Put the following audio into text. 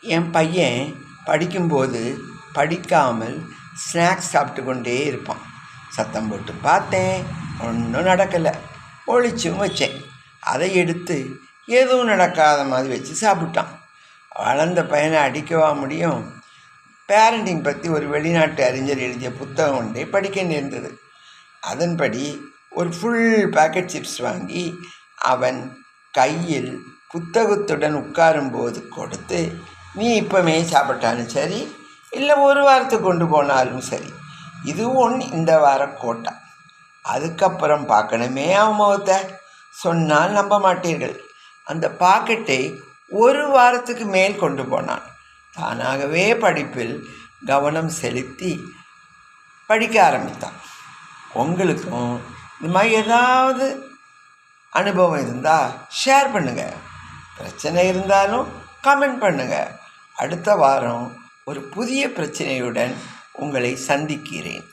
என் பையன் படிக்கும்போது படிக்காமல் ஸ்நாக்ஸ் சாப்பிட்டு கொண்டே இருப்பான். சத்தம் போட்டு பார்த்தேன், ஒன்றும் நடக்கலை. ஒழிச்சும் வச்சேன். அதை எடுத்து எதுவும் நடக்காத மாதிரி வச்சு சாப்பிட்டான். வளர்ந்த பையனை அடிக்கவா முடியும்? பேரண்டிங் பற்றி ஒரு வெளிநாட்டு அறிஞர் எழுதிய புத்தகம் ஒன்றை படிக்க நேர்ந்தது. அதன்படி ஒரு ஃபுல் பேக்கெட் சிப்ஸ் வாங்கி அவன் கையில் புத்தகத்துடன் உட்காரும்போது கொடுத்து, நீ இப்போமே சாப்பிட்டாலும் சரி, இல்லை ஒரு வாரத்துக்கு கொண்டு போனாலும் சரி, இதுவும் இந்த வார கோட்டா. அதுக்கப்புறம் பார்க்கணுமே அவன் முகத்தை. சொன்னால் நம்ப மாட்டீர்கள். அந்த பாக்கெட்டை ஒரு வாரத்துக்கு மேல் கொண்டு போனான். தானாகவே படிப்பில் கவனம் செலுத்தி படிக்க ஆரம்பித்தான். உங்களுக்கும் இந்த மாதிரி ஏதாவது அனுபவம் இருந்தால் ஷேர் பண்ணுங்கள். பிரச்சனை இருந்தாலும் கமெண்ட் பண்ணுங்கள். அடுத்த வாரம் ஒரு புதிய பிரச்சனையுடன் உங்களை சந்திக்கிறேன்.